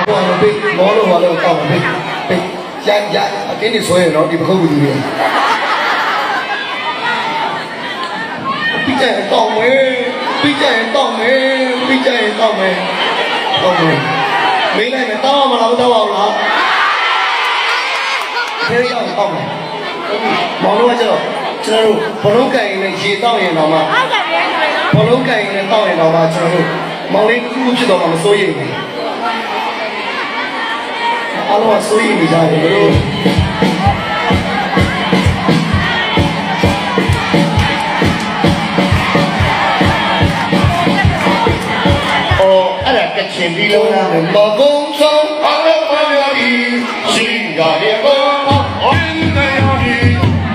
ပေါ်မှာပိတ်မောလို့ဘာလို့ကောက်ပိတ်ရအကင်းနေဆွဲရတော့ဒီပခုတ်ဘူးကြီးပြီးကြရင်တောင်းမယ်ပြီးကြရင်တောင်းမယ်ပြီးကြရင်တောင်းမယ်တောင်းမယ်မင်းလိုက်မယ်တောင်းမလားမတောင်းပါဘူးလားခဲရအောင်တောင်းမယ်မောင်တို့ကကျတော့ကျွန်တော်တို့ဘလုံးကန်ရင်လည်းရေတောင်းရင်တော့မှဘလုံးကန်ရင်လည်းတောင်းရင်တော့မှကျွန်တော်တို့မောင်လေးတစ်ခုဖြစ်တော့မှမစိုးရိမ်ဘူးအားလုံးကစိုးရိမ်နေကြတယ်ဘလို့ကချင်ပြီးလုံးလားမကုန်းဆုံးအလုံးမရည်ရှိရတဲ့ကောအင်းတရားကြီး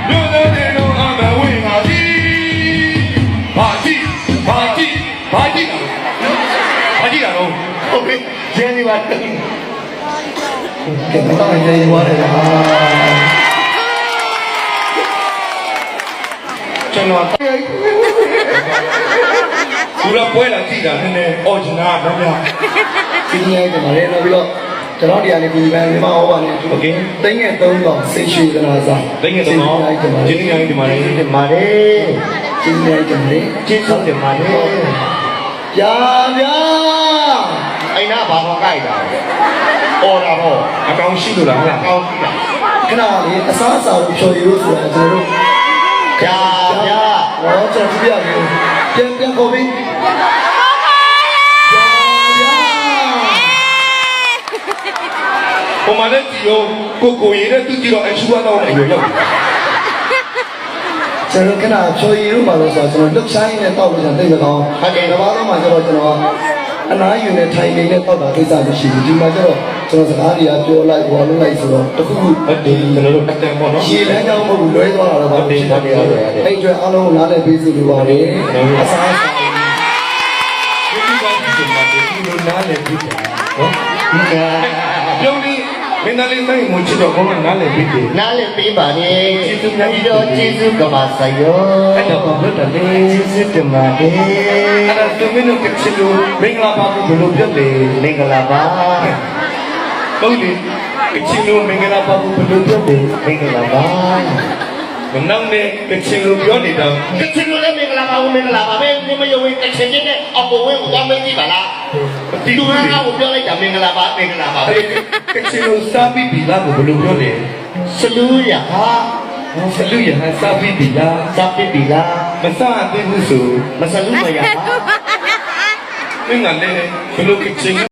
လူတွေလုံးအမဝင်းပါသည်ဘာကြည့်တော့ဟုတ်ပြီကျင်းနေပါကဲမတော်ရင်ရွာတယ်လားကျွန်တော်သူကပွဲလာကြည့်တာနည်းနည်းအော်ဂျင်နာတော့ဗျာဒီနေ့ကလည်းတော့ပြီးတော့ကျွန်တော်တရားလေးပြည်ပန်းမြန်မာဟောပါနေโอเคတိုင်းငယ်3တော့စိတ်ရှိသလားစားတိုင်းငယ်3တော့ကျင်းနေရင်ဒီမှာလေးဒီမှာလေးကျင်းနေကြတယ်ကျင်းဆုံးဒီမှာလေးဗျာအိမ်နာဘာခေါ်ကြိုက်တာအော်တာဟောအကောင်ရှိလို့လားဟုတ်လားအကောင်ရှိတာခဏလေးအစားအစာကိုဖြော်ရလို့ဆိုတာကျွန်တော်တို့ဗျာဟောကျွန်တော်ပြရမယ်ပြန်ခေါ်ပြီး我们的只有ကိုရတဲ့သူကြည့်တော့အချူတော့အရွယ်ရောက်ကျွန်တော်ခဏဖြော်ရည်လို့ပါလို့ဆိုတော့ကျွန်တော်လှုပ်ရှားရင်းနဲ့တောက်လို့ကျွန်တော်သိကြအောင်ဟုတ်ကဲ့ဘာလို့မှကျတော့ကျွန်တော်အနားယူနဲ့ထိုင်နေနဲ့တောက်တာကိစ္စမရှိဘူးဒီမှာကျတော့ကျွန်တော်စကားတွေကပြောလိုက်ဘောလုံးလိုက်ဆိုတော့တခုခုဟုတ်တယ်ကျွန်တော်တို့တက်တယ်ပေါ့နော်ရှည်လမ်းကြောင်းမဟုတ်ဘူးလွဲသွားတာတော့ဟုတ်တယ်ဟုတ်တယ်အဲ့ကျွဲအားလုံးနားလည်ပေးစုလို့ပါလေအစားအစာဒီကနေ့ဒီမှာဒီလိုနားလည်ပြီးတယ်နော်ပြောနေမင်းသားလေးတိုင်းမချစ်တော့ဘုန်းကနားလည်ပြီးတယ်နားလည်ပေးပါလေကျေးဇူးများပြီးတော့ကျေးဇူးကပါဆိုင်ရောအဲ့တော့ဘာလို့တလဲကျေးဇူးတင်ပါတယ်အဲ့ဒါသူမင်းတို့ကချစ်လို့မင်္ဂလာပါဘယ်လိုပြောလဲမင်္ဂလာပါဟုတ်လေကချင်လို့မင်္ဂလာပါဘယ်လိုပြောလဲမင်္ဂလာပါမနောက်နဲ့ကချင်လို့ပြောနေတာကချင်လို့လည်းမင်္ဂလာပါမင်္ဂလာပါပဲဒီမယုံရင်ကချင်ချင်းနဲ့အပေါ်ဝဲကိုသွားမေးကြည့်ပါလားဒီလူကကိုပြောလိုက်တာမင်္ဂလာပါမင်္ဂလာပါပဲကချင်လို့စားပြီးပြီလားဘယ်လိုပြောလဲဆလူရဟာဆလူရဟာစားပြီးပြီလားစားပြီးပြီလားမစားသေးဘူးဆိုမဆလူမရဟာမင်းကလည်းဘယ်လိုကချင်